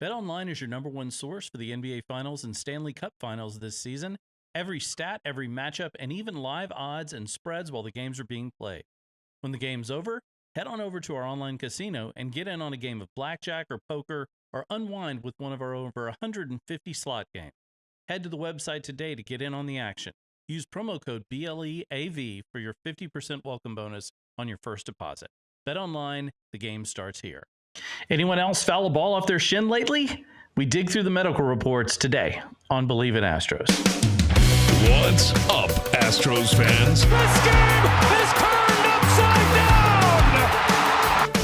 BetOnline is your number one source for the NBA Finals and Stanley Cup Finals this season. Every stat, every matchup, and even live odds and spreads while the games are being played. When the game's over, head on over to our online casino and get in on a game of blackjack or poker or unwind with one of our over 150 slot games. Head to the website today to get in on the action. Use promo code BLEAV for your 50% welcome bonus on your first deposit. BetOnline, the game starts here. Anyone else foul a ball off their shin lately? We dig through the medical reports today on Believe in Astros. What's up, Astros fans? This game is turned upside down!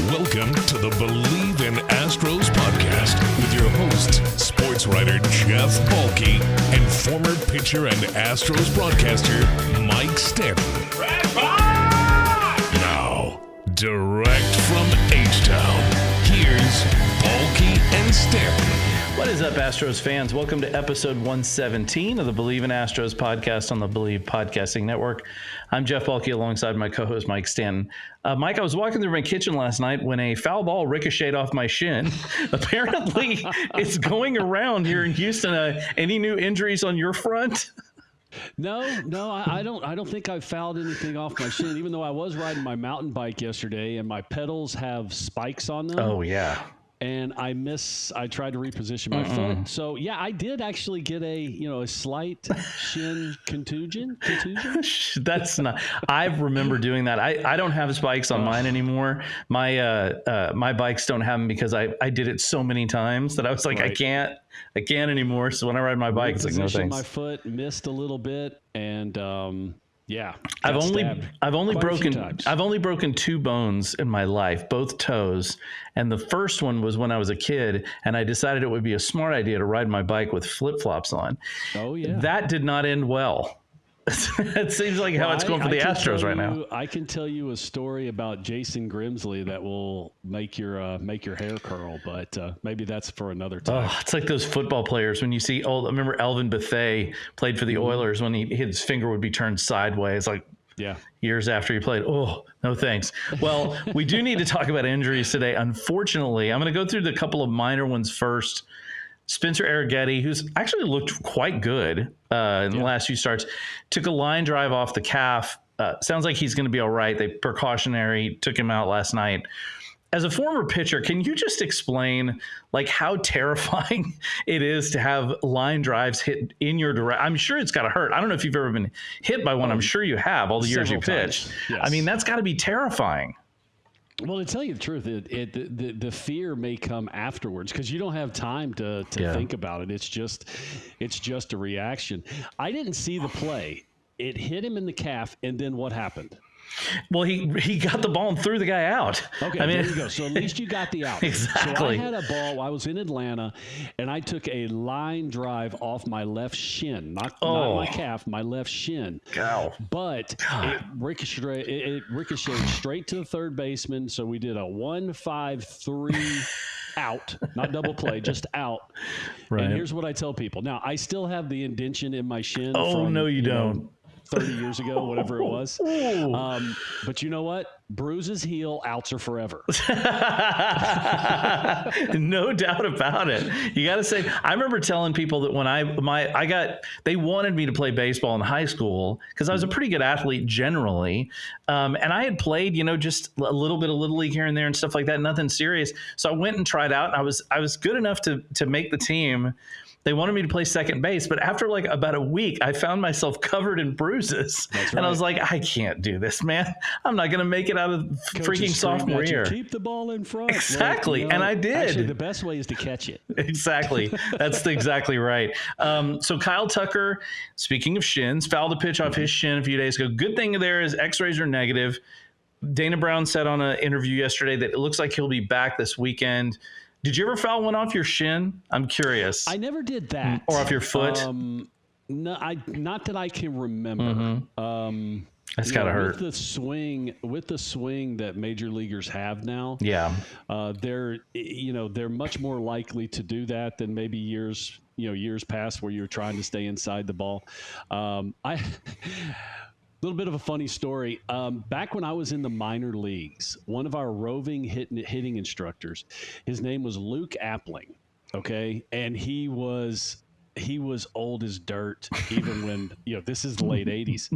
Welcome to the Believe in Astros podcast with your hosts, sports writer Jeff Balke and former pitcher and Astros broadcaster Mike Stanton. Now, direct from H-Town, here's Balke and Stanton. What is up, Astros fans? Welcome to episode 117 of the Believe in Astros podcast on the Believe Podcasting Network. I'm Jeff Balke alongside my co-host Mike Stanton. Mike, I was walking through my kitchen last night when a foul ball ricocheted off my shin. Apparently, it's going around here in Houston. Any new injuries on your front? No, I don't think I've fouled anything off my shin, even though I was riding my mountain bike yesterday and my pedals have spikes on them. Oh, yeah. And I tried to reposition my foot. So, yeah, I did actually get a slight shin contusion. That's not, I remember doing that. I don't have spikes on mine anymore. My bikes don't have them because I did it so many times that I was like, right. I can't anymore. So when I ride my bike, it's like, no thanks. My foot missed a little bit and, yeah, I've only broken two bones in my life, both toes. And the first one was when I was a kid and I decided it would be a smart idea to ride my bike with flip-flops on. Oh, yeah. That did not end well. It seems like how it's going for the Astros right now. I can tell you a story about Jason Grimsley that will make your hair curl, but maybe that's for another time. Oh, it's like those football players when you see I remember Elvin Bethea played for the Oilers when his finger would be turned sideways, like years after he played. Oh, no thanks. Well, we do need to talk about injuries today. Unfortunately, I'm going to go through the couple of minor ones first. Spencer Arrighetti, who's actually looked quite good in the last few starts, took a line drive off the calf. Sounds like he's going to be all right. They precautionary took him out last night. As a former pitcher, can you just explain like how terrifying it is to have line drives hit in your direction? I'm sure it's got to hurt. I don't know if you've ever been hit by one. I'm sure you have all the years you pitched. Yes. I mean, that's got to be terrifying. Well, to tell you the truth, the fear may come afterwards because you don't have time to think about it. It's just a reaction. I didn't see the play. It hit him in the calf, and then what happened? Well, he got the ball and threw the guy out. Okay, there you go. So at least you got the out. Exactly. So I had a ball. I was in Atlanta, and I took a line drive off my left shin, not my calf, my left shin. Ow. But it ricocheted straight to the third baseman. So we did a 1-5-3 out, not double play, just out. Right. And here's what I tell people. Now, I still have the indention in my shin. Oh, no, you don't. 30 years ago, whatever it was. But you know what? Bruises heal, outs are forever. No doubt about it. You got to say, I remember telling people that when they wanted me to play baseball in high school because I was a pretty good athlete generally. And I had played, just a little bit of Little League here and there and stuff like that, nothing serious. So I went and tried out and I was good enough to make the team. They wanted me to play second base, but after like about a week, I found myself covered in bruises. That's right. And I was like, I can't do this, man. I'm not going to make it out of freaking sophomore year. Keep the ball in front. Exactly. And I did. Actually, the best way is to catch it. Exactly. That's exactly right. So Kyle Tucker, speaking of shins, fouled a pitch off his shin a few days ago. Good thing there is X-rays are negative. Dana Brown said on an interview yesterday that it looks like he'll be back this weekend. Did you ever foul one off your shin? I'm curious. I never did that. Or off your foot? No, not that I can remember. That's gotta hurt. With the swing that major leaguers have now. Yeah. They're much more likely to do that than maybe years past where you're trying to stay inside the ball. Little bit of a funny story. Back when I was in the minor leagues, one of our roving hitting instructors, his name was Luke Appling. Okay. And he was old as dirt, even when, this is the late 80s.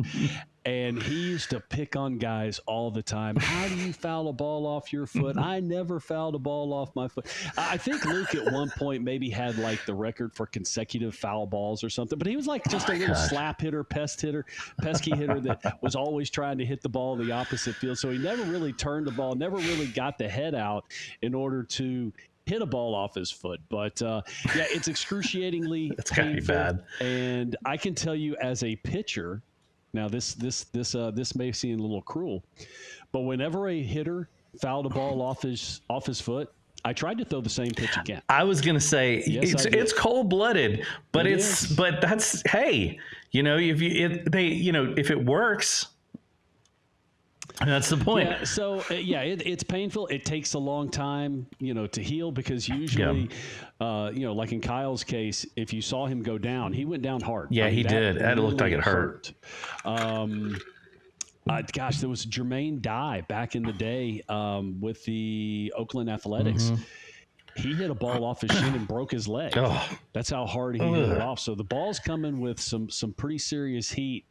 And he used to pick on guys all the time. How do you foul a ball off your foot? I never fouled a ball off my foot. I think Luke at one point maybe had like the record for consecutive foul balls or something, but he was like just a little slap hitter, pesky hitter that was always trying to hit the ball in the opposite field. So he never really turned the ball, never really got the head out in order to hit a ball off his foot. But it's excruciatingly painful. Bad. And I can tell you as a pitcher, now this may seem a little cruel, but whenever a hitter fouled a ball off his foot, I tried to throw the same pitch again. I was going to say it's cold-blooded, but that's hey, if it works. That's the point. Yeah, so it's painful. It takes a long time, to heal, because usually, like in Kyle's case, if you saw him go down, he went down hard. Yeah, he did. It looked like it hurt. There was Jermaine Dye back in the day with the Oakland Athletics. Mm-hmm. He hit a ball off his shin and broke his leg. Oh. That's how hard he hit it off. So the ball's coming with some pretty serious heat.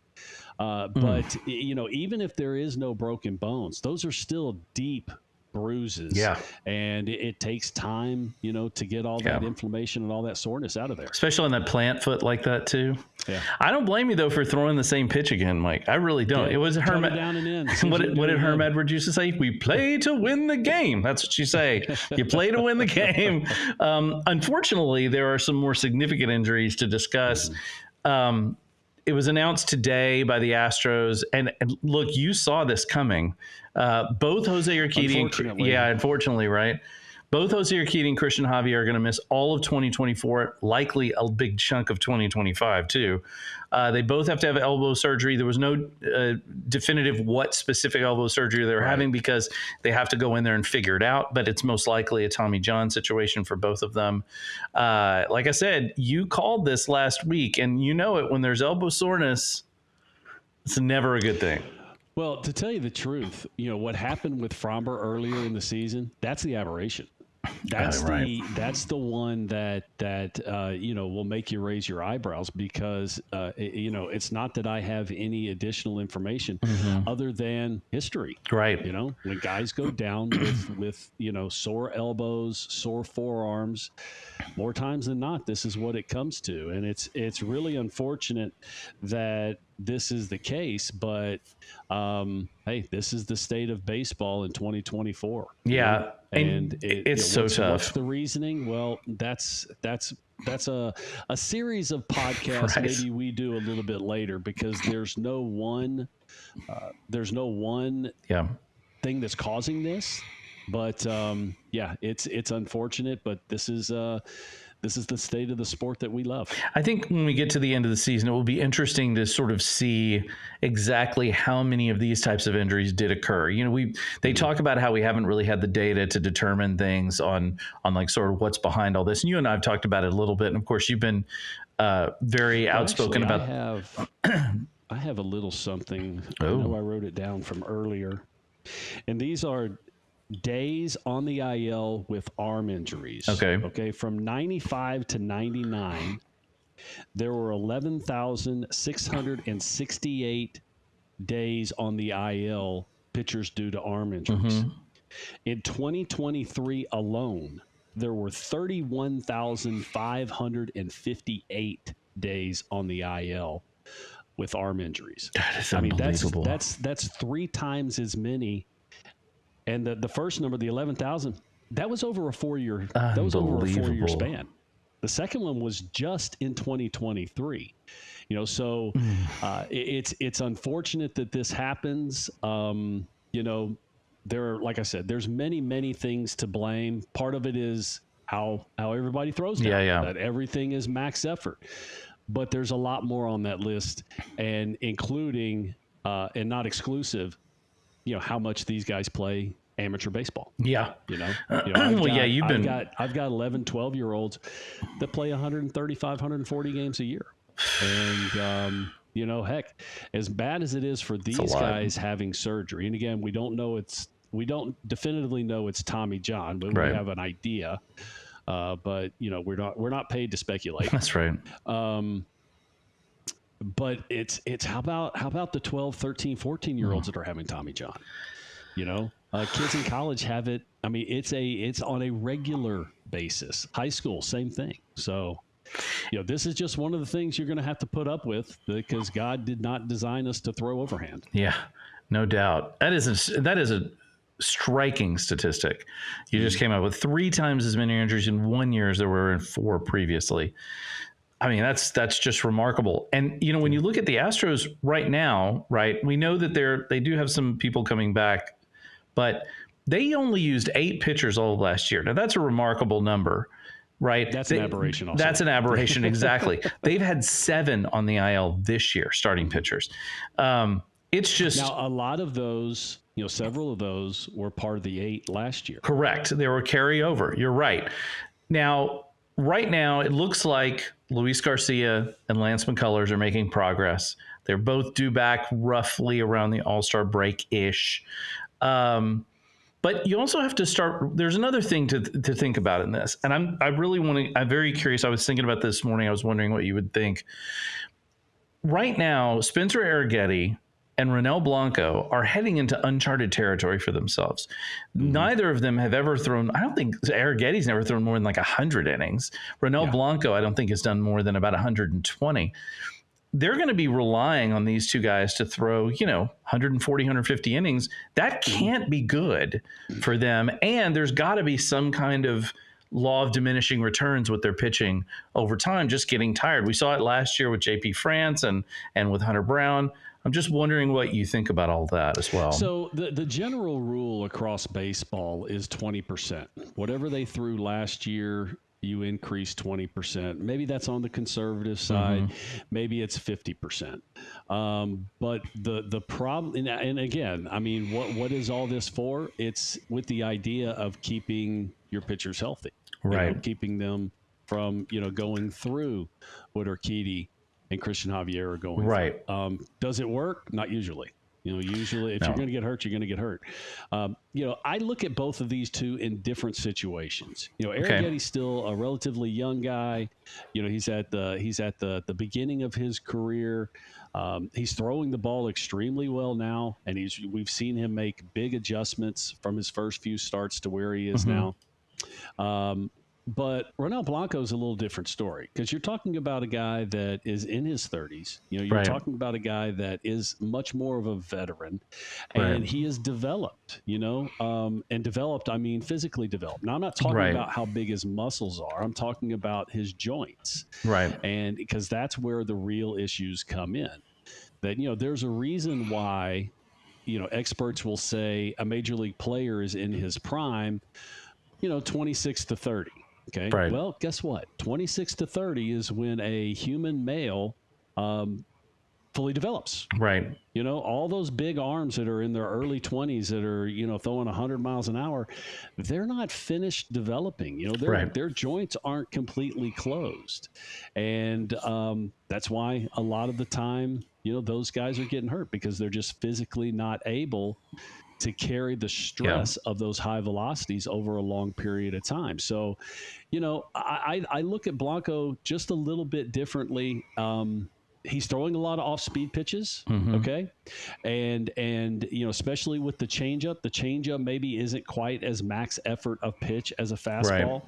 But even if there is no broken bones, those are still deep bruises. Yeah. And it takes time, to get all that inflammation and all that soreness out of there. Especially on that plant foot like that too. Yeah. I don't blame you though for throwing the same pitch again, Mike. I really don't. It was Herm. Down and in. What did Herm Edwards used to say? We play to win the game. That's what you say. You play to win the game. Unfortunately, there are some more significant injuries to discuss. It was announced today by the Astros, and look, you saw this coming. Both Jose Urquidy, unfortunately, right? Both Jose Urquidy and Cristian Javier are going to miss all of 2024, likely a big chunk of 2025 too. They both have to have elbow surgery. There was no definitive what specific elbow surgery they were having, because they have to go in there and figure it out. But it's most likely a Tommy John situation for both of them. Like I said, you called this last week, and you know it. When there's elbow soreness, it's never a good thing. Well, to tell you the truth, what happened with Fromber earlier in the season, that's the aberration. That's the one that will make you raise your eyebrows, because it's not that I have any additional information other than history. Right. When guys go down with sore elbows, sore forearms, more times than not, this is what it comes to, and it's really unfortunate that this is the case, but hey, this is the state of baseball in 2024. Yeah. And it's so tough. What's the reasoning? Well, that's a series of podcasts maybe we do a little bit later, because there's no one thing that's causing this. But it's unfortunate, but this is the state of the sport that we love. I think when we get to the end of the season, it will be interesting to sort of see exactly how many of these types of injuries did occur. They talk about how we haven't really had the data to determine things on like sort of what's behind all this. And you and I have talked about it a little bit. And of course, you've been very outspoken about. I have a little something. I know I wrote it down from earlier, and these are days on the IL with arm injuries. Okay. From 95 to 99, there were 11,668 days on the IL, pitchers due to arm injuries. In 2023 alone, there were 31,558 days on the IL with arm injuries. That is unbelievable. That's 3 times as many. And the first number, the 11,000, that was over a 4-year. That was over a 4-year span. The second one was just in 2023. So it's unfortunate that this happens. There are, like I said, there's many things to blame. Part of it is how everybody throws down. That everything is max effort. But there's a lot more on that list, and including and not exclusive, how much these guys play amateur baseball. Yeah. I've got 11, 12-year-olds that play 135, 140 games a year. And, heck, as bad as it is for these guys having surgery, and again, we don't definitively know it's Tommy John, but we have an idea. But we're not paid to speculate. That's right. But it's how about the 12, 13, 14-year-olds that are having Tommy John? Kids in college have it. I mean, it's on a regular basis. High school, same thing. So, this is just one of the things you're going to have to put up with because God did not design us to throw overhand. Yeah, no doubt. That is a striking statistic. You just came up with 3 times as many injuries in 1 year as there were in 4 previously. I mean, that's just remarkable. And, when you look at the Astros right now, right, we know that they do have some people coming back, but they only used 8 pitchers all of last year. Now, that's a remarkable number, right? That's an aberration also. That's an aberration, exactly. They've had 7 on the IL this year, starting pitchers. It's just... Now, a lot of those, several of those were part of the 8 last year. Correct. They were carryover. You're right. Now, right now, it looks like Luis Garcia and Lance McCullers are making progress. They're both due back roughly around the All-Star break-ish. But you also have to start. There's another thing to think about in this, and I'm very curious. I was thinking about this morning. I was wondering what you would think. Right now, Spencer Arrighetti and Ronel Blanco are heading into uncharted territory for themselves. Mm-hmm. Neither of them have ever thrown. I don't think Arrighetti's never thrown more than like 100 innings. Ronel Blanco, I don't think, has done more than about 120. They're going to be relying on these two guys to throw, 140, 150 innings. That can't be good for them. And there's got to be some kind of law of diminishing returns with their pitching over time, just getting tired. We saw it last year with JP France and with Hunter Brown. I'm just wondering what you think about all that as well. So the general rule across baseball is 20%. Whatever they threw last year, you increase 20%. Maybe that's on the conservative side. Mm-hmm. Maybe it's 50%. But the problem, and again, I mean, what is all this for? It's with the idea of keeping your pitchers healthy, right? Keeping them from going through what Urquidy and Cristian Javier are going right. through. Does it work? Not usually. Usually if you're going to get hurt, you're going to get hurt. I look at both of these two in different situations. Arrighetti's still a relatively young guy. He's at the beginning of his career. He's throwing the ball extremely well now, and we've seen him make big adjustments from his first few starts to where he is now. But Ronel Blanco is a little different story because you're talking about a guy that is in his 30s. You're talking about a guy that is much more of a veteran, and he is developed. And developed, I mean physically developed. Now I'm not talking about how big his muscles are. I'm talking about his joints. Right. And because that's where the real issues come in. That there's a reason why experts will say a major league player is in his prime. 26 to 30. Okay. Right. Well, guess what? 26 to 30 is when a human male fully develops. Right. All those big arms that are in their early 20s that are, throwing 100 miles an hour, they're not finished developing. Their joints aren't completely closed. And that's why a lot of the time, those guys are getting hurt because they're just physically not able to carry the stress of those high velocities over a long period of time. So, I look at Blanco just a little bit differently. He's throwing a lot of off-speed pitches, okay? And especially with the changeup maybe isn't quite as max effort of pitch as a fastball.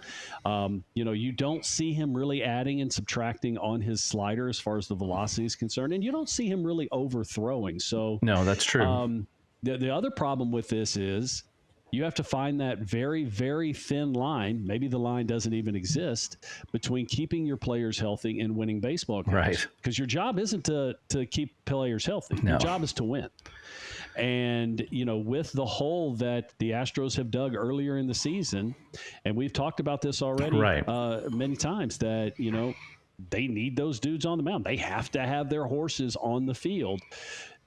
Right. You don't see him really adding and subtracting on his slider as far as the velocity is concerned, and you don't see him really overthrowing. So no, that's true. The other problem with this is you have to find that very, very thin line. Maybe the line doesn't even exist between keeping your players healthy and winning baseball games. Right. Because your job isn't to keep players healthy. No. Your job is to win. And, with the hole that the Astros have dug earlier in the season, and we've talked about this already many times, that, they need those dudes on the mound. They have to have their horses on the field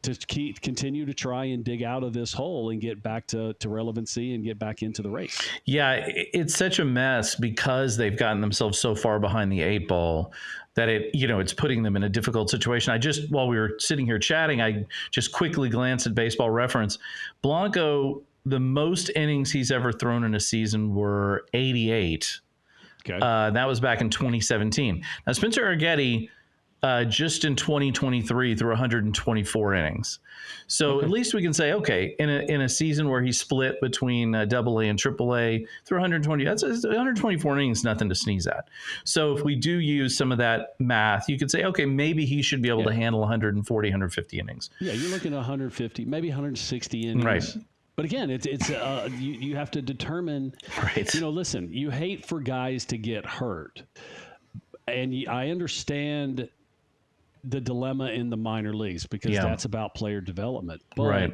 to continue to try and dig out of this hole and get back to relevancy and get back into the race. Yeah, it's such a mess because they've gotten themselves so far behind the 8 ball that it's putting them in a difficult situation. While we were sitting here chatting, I just quickly glanced at Baseball Reference. Blanco, the most innings he's ever thrown in a season were 88. Okay. That was back in 2017. Now, Spencer Urquidy, just in 2023 through 124 innings. So at least we can say, okay, in a season where he split between AA and AAA through 120, that's 124 innings, nothing to sneeze at. So if we do use some of that math, you could say, okay, maybe he should be able to handle 140, 150 innings. Yeah, you're looking at 150, maybe 160 innings. Right. But again, it's you have to determine. Right. Listen, you hate for guys to get hurt, and I understand the dilemma in the minor leagues because that's about player development. But, right.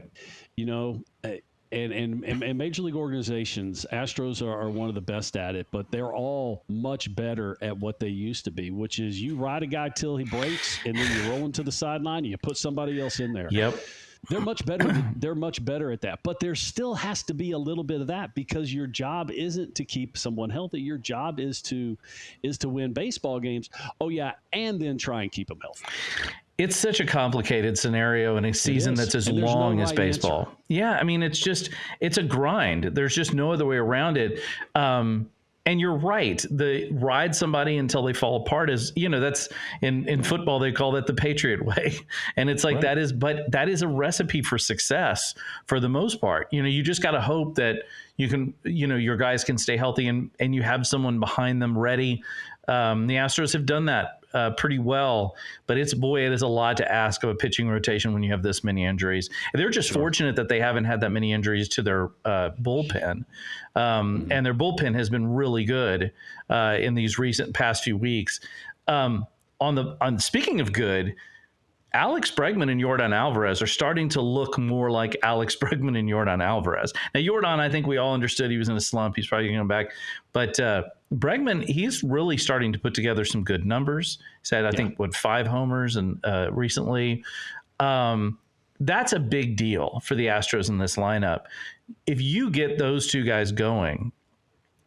And major league organizations, Astros are one of the best at it, but they're all much better at what they used to be, which is you ride a guy till he breaks, and then you roll him to the sideline, and you put somebody else in there. Yep. They're much better. They're much better at that. But there still has to be a little bit of that because your job isn't to keep someone healthy. Your job is to win baseball games. Oh yeah, and then try and keep them healthy. It's such a complicated scenario in a season that's as long as baseball. Answer. Yeah, I mean, it's a grind. There's just no other way around it. And you're right. The ride somebody until they fall apart is, that's in football, they call that the Patriot way. And it's like that is a recipe for success for the most part. You just got to hope that you can, your guys can stay healthy and you have someone behind them ready. The Astros have done that pretty well, but it is a lot to ask of a pitching rotation when you have this many injuries. And they're just fortunate that they haven't had that many injuries to their bullpen. And their bullpen has been really good in these past few weeks. Speaking of good, Alex Bregman and Yordan Alvarez are starting to look more like Alex Bregman and Yordan Alvarez. Now, Yordan, I think we all understood he was in a slump. He's probably going to come back. But Bregman, he's really starting to put together some good numbers. He's had, I think, 5 homers and recently. That's a big deal for the Astros in this lineup. If you get those two guys going,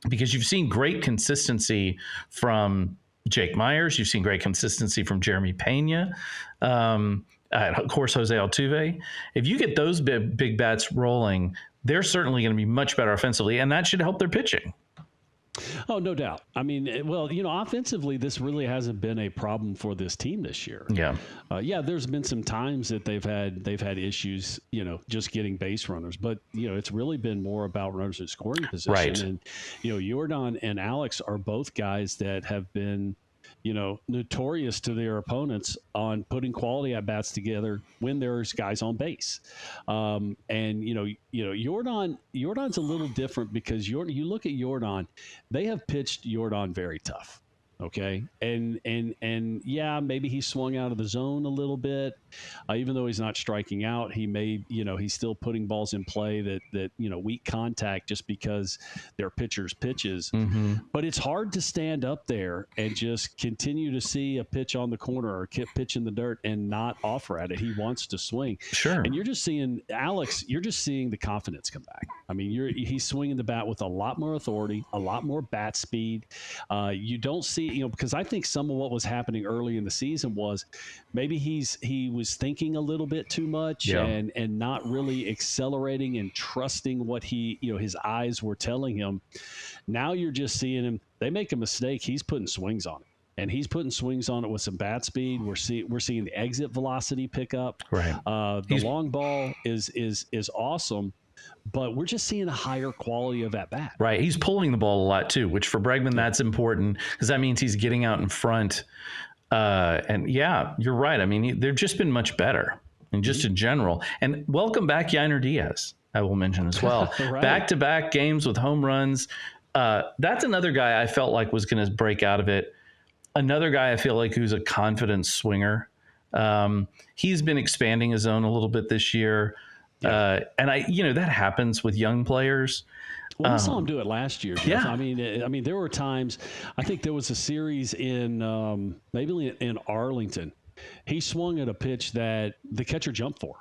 because you've seen great consistency from Jake Myers, you've seen great consistency from Jeremy Pena, of course, Jose Altuve. If you get those big bats rolling, they're certainly going to be much better offensively, and that should help their pitching. Oh, no doubt. I mean, offensively, this really hasn't been a problem for this team this year. Yeah. There's been some times that they've had issues, just getting base runners, but it's really been more about runners in scoring position. Right. And Yordan and Alex are both guys that have been notorious to their opponents on putting quality at bats together when there's guys on base. Yordan's a little different because you look at Yordan, they have pitched Yordan very tough. Okay. And yeah, maybe he swung out of the zone a little bit, even though he's not striking out. He may, he's still putting balls in play that weak contact just because they're pitchers' pitches. Mm-hmm. But it's hard to stand up there and just continue to see a pitch on the corner or a pitch in the dirt and not offer at it. He wants to swing. Sure. And you're just seeing Alex. You're just seeing the confidence come back. I mean, he's swinging the bat with a lot more authority, a lot more bat speed. You don't see. Because I think some of what was happening early in the season was maybe he was thinking a little bit too much and not really accelerating and trusting what his eyes were telling him. Now you're just seeing him. They make a mistake. He's putting swings on it. And he's putting swings on it with some bat speed. We're seeing the exit velocity pick up. Right. The long ball is awesome. But we're just seeing a higher quality of at bat. Right. He's pulling the ball a lot too, which for Bregman, that's important because that means he's getting out in front. And yeah, you're right. I mean, they've just been much better and just in general. And welcome back, Yainer Diaz, I will mention as well. Right. Back-to-back games with home runs. That's another guy I felt like was going to break out of it. Another guy I feel like who's a confident swinger. He's been expanding his zone a little bit this year. Yeah. And that happens with young players. Well, we saw him do it last year. Jeff. Yeah. I mean, there were times. I think there was a series in maybe in Arlington. He swung at a pitch that the catcher jumped for.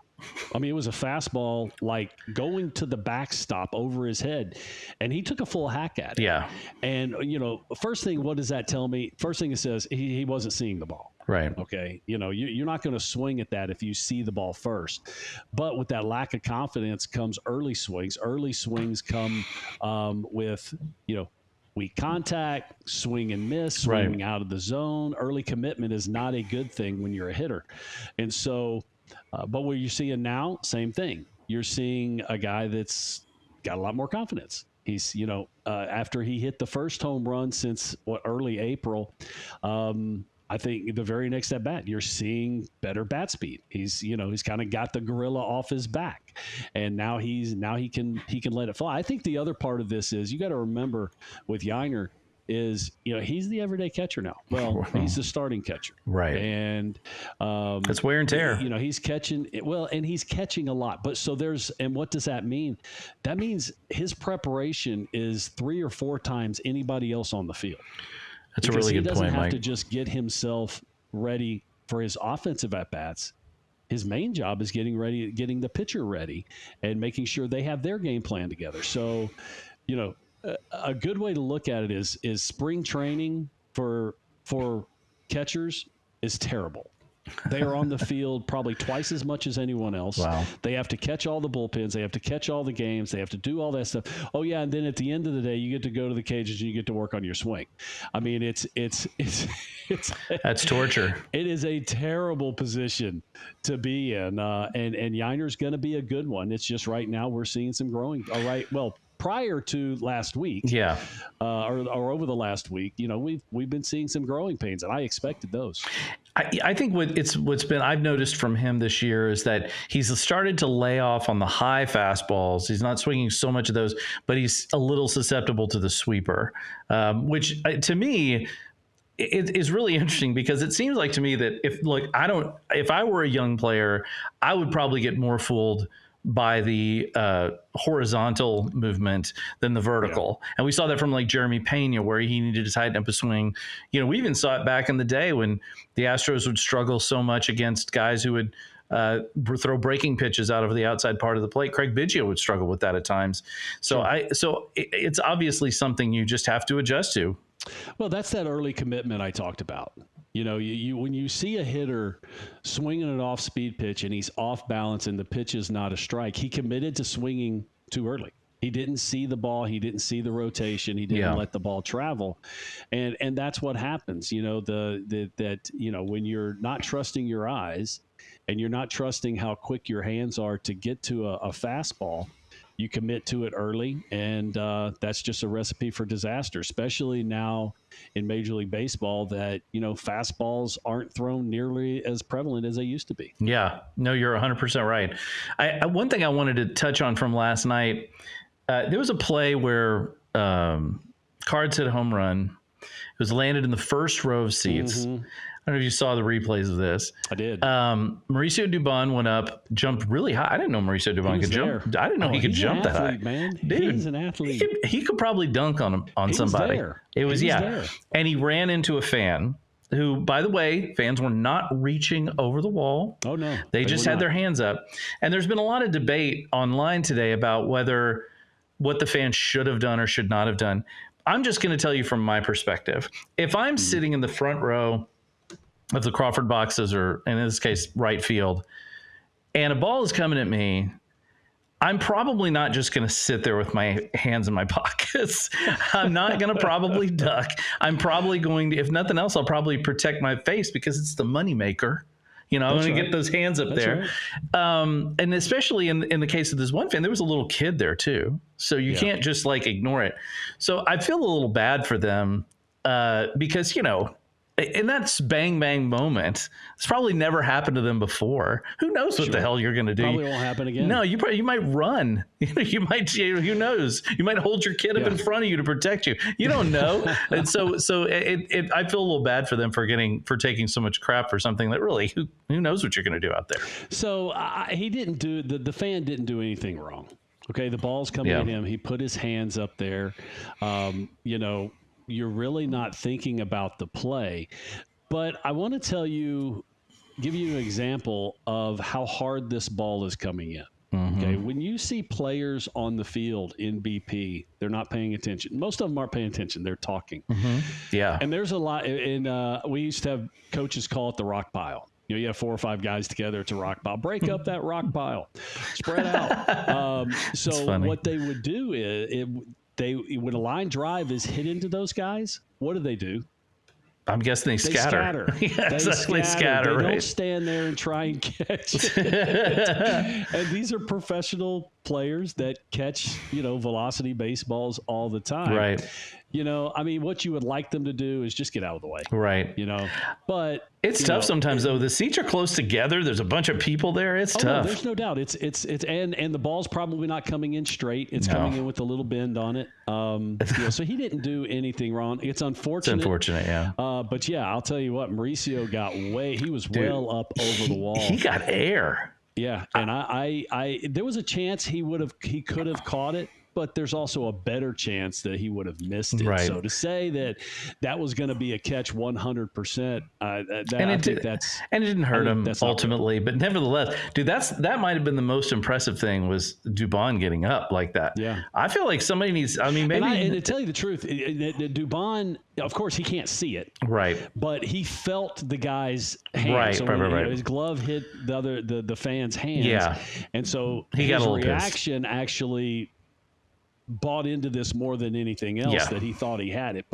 I mean, it was a fastball like going to the backstop over his head, and he took a full hack at it. Yeah. And first thing, what does that tell me? First thing it says, he wasn't seeing the ball. Right. Okay. You're not going to swing at that if you see the ball first. But with that lack of confidence comes early swings. Early swings come with weak contact, swing and miss, swinging out of the zone. Early commitment is not a good thing when you're a hitter. And so, but what you're seeing now, same thing. You're seeing a guy that's got a lot more confidence. He's, after he hit the first home run since early April, I think the very next at bat, you're seeing better bat speed. He's kind of got the gorilla off his back, and now he can let it fly. I think the other part of this is you got to remember with Yainer is, he's the everyday catcher now. Well, he's the starting catcher. Right. And that's wear and tear. He's catching and he's catching a lot. But and what does that mean? That means his preparation is 3 or 4 times anybody else on the field. That's a really good point, Mike. He doesn't have to just get himself ready for his offensive at-bats. His main job is getting the pitcher ready and making sure they have their game plan together. So, a good way to look at it is spring training for catchers is terrible. They are on the field probably twice as much as anyone else. Wow. They have to catch all the bullpens. They have to catch all the games. They have to do all that stuff. Oh yeah, and then at the end of the day, you get to go to the cages and you get to work on your swing. I mean, it's that's torture. It is a terrible position to be in, and Yainer's going to be a good one. It's just right now we're seeing some growing. All right, well. Prior to last week, or over the last week, we've been seeing some growing pains, and I expected those. I think what's been I've noticed from him this year is that he's started to lay off on the high fastballs. He's not swinging so much of those, but he's a little susceptible to the sweeper, which to me it is really interesting because it seems like to me that if I were a young player, I would probably get more fooled by the horizontal movement than the vertical. And we saw that from like Jeremy Pena, where he needed to tighten up his swing. We even saw it back in the day when the Astros would struggle so much against guys who would throw breaking pitches out of the outside part of the plate. Craig Biggio would struggle with that at times. So it's obviously something you just have to adjust to. Well, that's that early commitment I talked about. When you see a hitter swinging an off-speed pitch and he's off balance and the pitch is not a strike, he committed to swinging too early. He didn't see the ball. He didn't see the rotation. He didn't let the ball travel, and that's what happens. When you're not trusting your eyes and you're not trusting how quick your hands are to get to a fastball, you commit to it early, and that's just a recipe for disaster, especially now in Major League Baseball that, fastballs aren't thrown nearly as prevalent as they used to be. Yeah, no, you're 100% right. One thing I wanted to touch on from last night, there was a play where Cards hit a home run. It was landed in the first row of seats. Mm-hmm. I don't know if you saw the replays of this. I did. Mauricio Dubon went up, jumped really high. I didn't know Mauricio Dubon could jump. I didn't know he could jump that high. Man. Dude, he's an athlete. He could probably dunk on somebody. There. It was there. And he ran into a fan who, by the way, fans were not reaching over the wall. Oh, no. They just had their hands up. And there's been a lot of debate online today about what the fans should have done or should not have done. I'm just going to tell you from my perspective. If I'm sitting in the front row of the Crawford boxes, or in this case, right field, and a ball is coming at me, I'm probably not just going to sit there with my hands in my pockets. I'm not going to probably duck. I'm probably going to, if nothing else, I'll probably protect my face because it's the moneymaker. I'm going to get those hands up there. Right. And especially in the case of this one fan, there was a little kid there too. So you can't just ignore it. So I feel a little bad for them because, in that bang bang moment, it's probably never happened to them before. Who knows what the hell you're going to do? Probably won't happen again. No, you might run. You might. Who knows? You might hold your kid up in front of you to protect you. You don't know. And so I feel a little bad for them for taking so much crap for something that really who knows what you're going to do out there. So he didn't do the fan didn't do anything wrong. Okay, the ball's coming at him. He put his hands up there. You're really not thinking about the play. But I want to give you an example of how hard this ball is coming in. Mm-hmm. Okay, when you see players on the field in BP, they're not paying attention. Most of them aren't paying attention. They're talking. Mm-hmm. Yeah. And there's a lot. And we used to have coaches call it the rock pile. You have 4 or 5 guys together. It's a rock pile. Break up that rock pile. Spread out. So what they would do is when a line drive is hit into those guys, what do? I'm guessing they scatter. Yeah, they scatter. They right? don't stand there and try and catch it. And these are professional players that catch, velocity baseballs all the time. Right. What you would like them to do is just get out of the way. Right. But it's tough sometimes though. The seats are close together. There's a bunch of people there. It's tough. No, there's no doubt. It's and the ball's probably not coming in straight. It's coming in with a little bend on it. So he didn't do anything wrong. It's unfortunate. It's unfortunate, yeah. But yeah, I'll tell you what, Mauricio he was well up over the wall. He got air. Yeah, and I there was a chance he could have caught it, but there's also a better chance that he would have missed it. Right. So to say that was going to be a catch 100%, and it didn't hurt him ultimately, but nevertheless, dude, that might have been the most impressive thing was Dubon getting up like that. Yeah, I feel like somebody needs. I mean, maybe. And to tell you the truth, Dubon, of course, he can't see it, right? But he felt the guy's hand. Right, so right. His glove hit the fan's hands. Yeah, and so he got a little reaction pissed. Actually bought into this more than anything else that he thought he had it,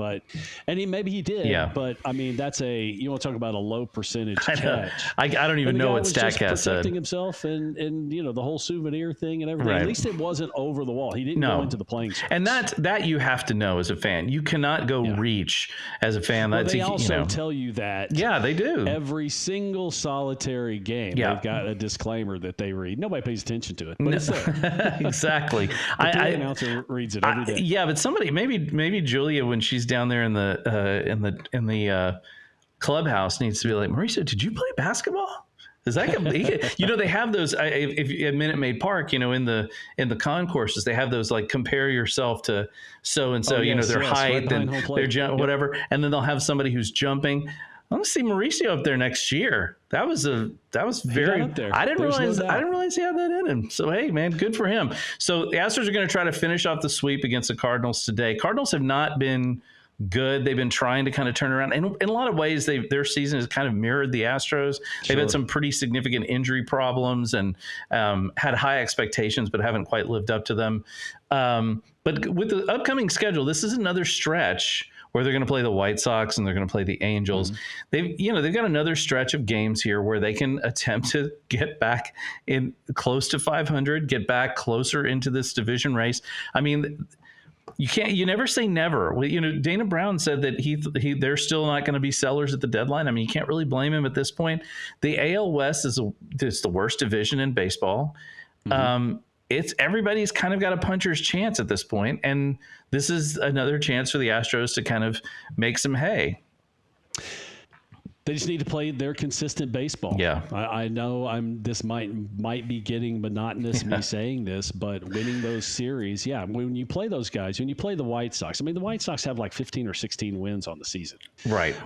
maybe he did. Yeah. But I mean, you want to talk about a low percentage catch. I don't even know what StatCast said. Protecting himself and the whole souvenir thing and everything. Right. At least it wasn't over the wall. He didn't go into the playing surface. And that you have to know as a fan. You cannot go reach as a fan. Well, they also tell you that. Yeah, they do. Every single solitary game, they've got a disclaimer that they read. Nobody pays attention to it, but it's there. Exactly. The announcer reads it every day. But somebody, maybe Julia, when she's down there in the clubhouse, needs to be like, Mauricio, did you play basketball? Is that they have those if at Minute Maid Park, in the concourses, they have those like compare yourself to so and so, their height and their jump, whatever, and then they'll have somebody who's jumping. I want to see Mauricio up there next year. That was very. I didn't realize he had that in him. So hey, man, good for him. So the Astros are going to try to finish off the sweep against the Cardinals today. Cardinals have not been good. They've been trying to kind of turn around, and in a lot of ways, their season has kind of mirrored the Astros. They've had some pretty significant injury problems and had high expectations, but haven't quite lived up to them. But with the upcoming schedule, this is another stretch where they're going to play the White Sox and they're going to play the Angels. Mm-hmm. They've got another stretch of games here where they can attempt to get back in close to 500, get back closer into this division race. I mean, you never say never. Dana Brown said that they're still not going to be sellers at the deadline. I mean, you can't really blame him at this point. The AL West is the worst division in baseball. Mm-hmm. Everybody's kind of got a puncher's chance at this point, and this is another chance for the Astros to kind of make some hay. They just need to play their consistent baseball. Yeah, I know this might be getting monotonous me saying this, but winning those series, when you play those guys, when you play the White Sox, I mean, the White Sox have like 15 or 16 wins on the season. Right.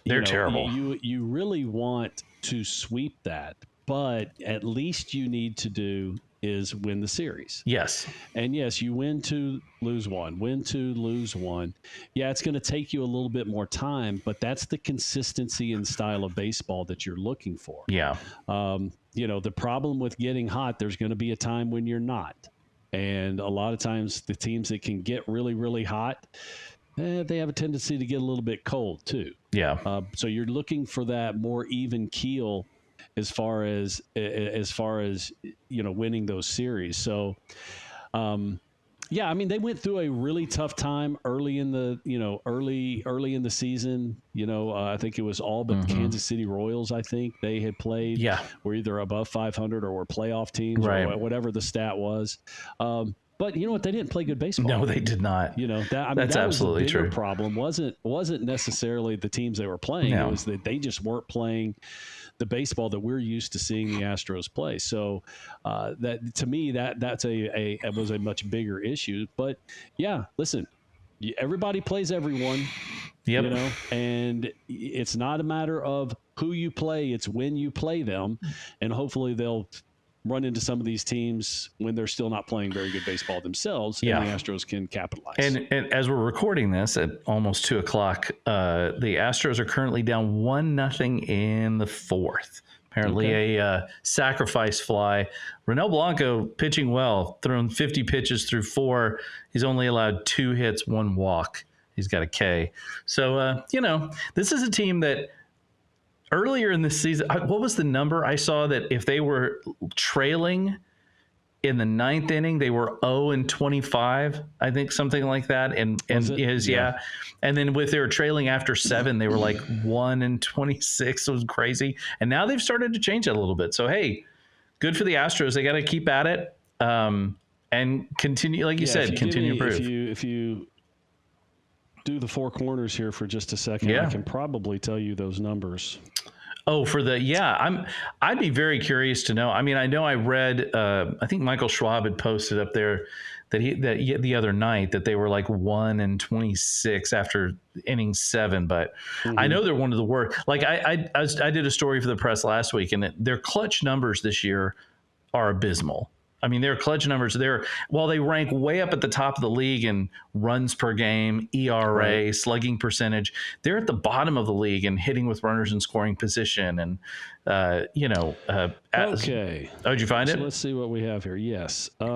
They're terrible. You really want to sweep that, but at least you need to do is win the series. Yes. And yes, you win 2, lose 1, win 2, lose 1. Yeah, it's going to take you a little bit more time, but that's the consistency and style of baseball that you're looking for. Yeah. The problem with getting hot, there's going to be a time when you're not. And a lot of times the teams that can get really, really hot, they have a tendency to get a little bit cold too. Yeah. So you're looking for that more even keel as far as winning those series. So I mean, they went through a really tough time early in the early in the season. I think it was all but Kansas City Royals. I think they had played. Yeah, were either above 500 or were playoff teams, right, or whatever the stat was. But you know what? They didn't play good baseball. No, they did not. That's absolutely was the bigger true. Problem wasn't necessarily the teams they were playing. No. It was that they just weren't playing the baseball that we're used to seeing the Astros play. So that to me that was a much bigger issue. But yeah, listen, everybody plays everyone. Yep. And it's not a matter of who you play; it's when you play them, and hopefully they'll run into some of these teams when they're still not playing very good baseball themselves, and the Astros can capitalize. And as we're recording this at almost 2:00, the Astros are currently down 1-0 in the 4th. Apparently a sacrifice fly. Ronel Blanco pitching well, thrown 50 pitches through 4. He's only allowed 2 hits, 1 walk. He's got a K. So, this is a team that earlier in the season, what was the number I saw that if they were trailing in the 9th inning, they were 0-25, I think, something like that. And yeah. And then with their trailing after 7, they were like 1-26. It was crazy. And now they've started to change that a little bit. So, hey, good for the Astros. They got to keep at it and continue, like you said, continue to improve. If you do the 4 corners here for just a second, I can probably tell you those numbers. Oh, I'd be very curious to know. I mean, I know I read, I think Michael Schwab had posted up there that the other night that they were like 1-26 after inning 7, but I know they're one of the worst. Like I did a story for the press last week, and their clutch numbers this year are abysmal. I mean, their clutch numbers, while they rank way up at the top of the league in runs per game, ERA, slugging percentage, they're at the bottom of the league in hitting with runners in scoring position. And, okay. Oh, did you find it? Let's see what we have here. Yes. Where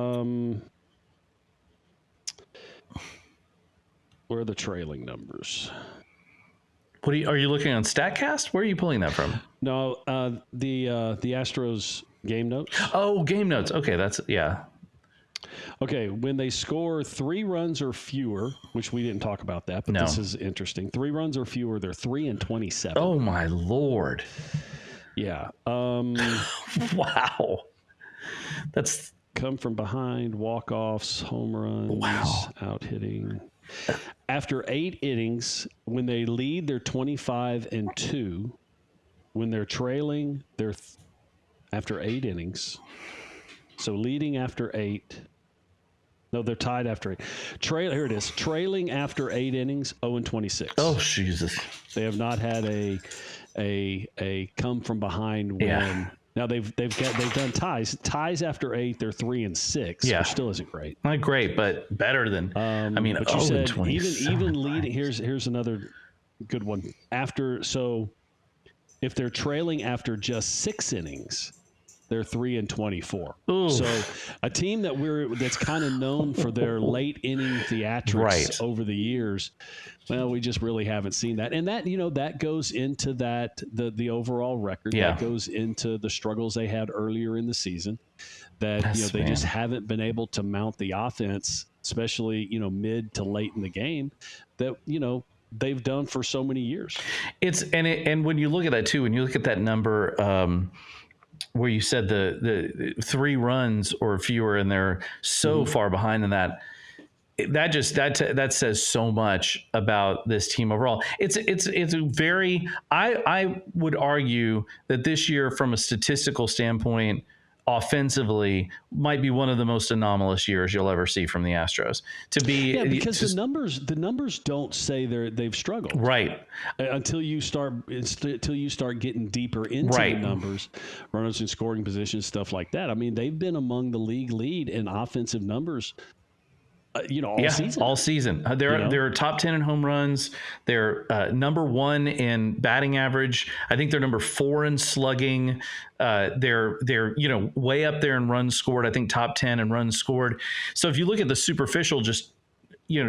are the trailing numbers? Are you looking on StatCast? Where are you pulling that from? No, the Astros game notes. Oh, game notes. Okay, Okay, when they score 3 runs or fewer, which we didn't talk about that, but this is interesting. 3 runs or fewer, they're 3-27. Oh my Lord. Yeah. Wow. That's come from behind, walk-offs, home runs, out hitting. After 8 innings, when they lead, they're 25-2. When they're trailing, they're after 8 innings. So leading after 8. No, they're tied after 8. Here it is. Trailing after 8 innings, 0-26. Oh, Jesus. They have not had a come from behind win. Yeah. Now they've done ties. Ties after 8, they're 3-6. Yeah. Which still isn't great. Not great, but better than but you said even leading. Nice. Here's another good one. If they're trailing after just 6 innings, they're 3-24. Ooh. So a team that's kind of known for their late inning theatrics over the years. Well, we just really haven't seen that. And that, that goes into the overall record. Yeah. That goes into the struggles they had earlier in the season that, they just haven't been able to mount the offense, especially, mid to late in the game that, they've done for so many years. And when you look at that too, when you look at that number, where you said the 3 runs or fewer, and they're so far behind in that says so much about this team overall. It's a very, I would argue that this year, from a statistical standpoint, offensively, might be one of the most anomalous years you'll ever see from the Astros. Because the numbers don't say they've struggled, right? Until you start getting deeper into the numbers, runners in scoring positions, stuff like that. I mean, they've been among the league lead in offensive numbers. All season. They're top 10 in home runs. They're number 1 in batting average. I think they're number 4 in slugging. They're way up there in runs scored. I think top 10 in runs scored. So if you look at the superficial, just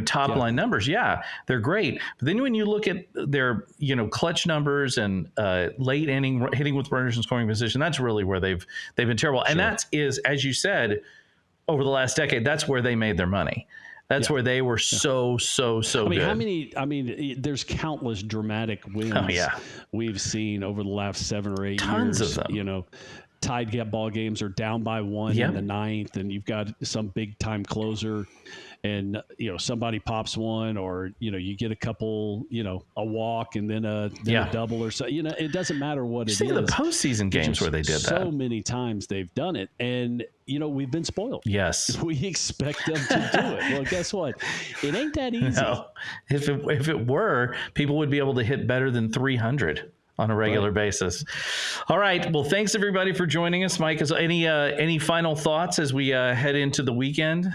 top line numbers, they're great. But then when you look at their clutch numbers and late inning hitting with runners in scoring position, that's really where they've been terrible. Sure. And that is, as you said, over the last decade, that's where they made their money. That's where they were so good. There's countless dramatic wins we've seen over the last 7 or 8 years. Tons of them. Tied ball games are down by 1 in the 9th, and you've got some big time closer, and somebody pops one, or you get a couple, a walk and then a double or so. It doesn't matter what it is. The postseason games where they did that. So many times they've done it, and we've been spoiled. Yes, we expect them to do it. Well, guess what? It ain't that easy. No. If it were, people would be able to hit better than 300 on a regular basis. All right. Well, thanks everybody for joining us. Mike, is any final thoughts as we head into the weekend?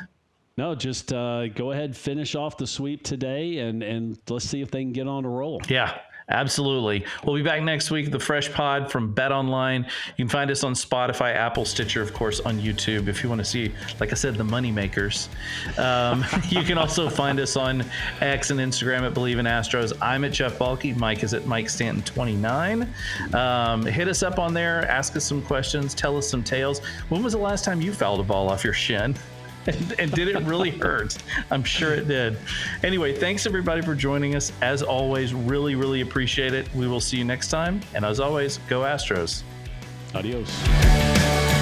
No, just go ahead, finish off the sweep today, and let's see if they can get on a roll. Yeah, Absolutely. We'll be back next week, the Fresh Pod from Bet Online. You can find us on Spotify, Apple, Stitcher, of course, on YouTube if you want to see, like I said, the money makers. You can also find us on X and Instagram at Believe in Astros. I'm at Jeff Balke. Mike is at Mike Stanton 29. Hit us up on there. Ask us some questions. Tell us some tales. When was the last time you fouled a ball off your shin? And did it really hurt? I'm sure it did. Anyway, thanks everybody for joining us. As always, really, really appreciate it. We will see you next time. And as always, go Astros. Adios.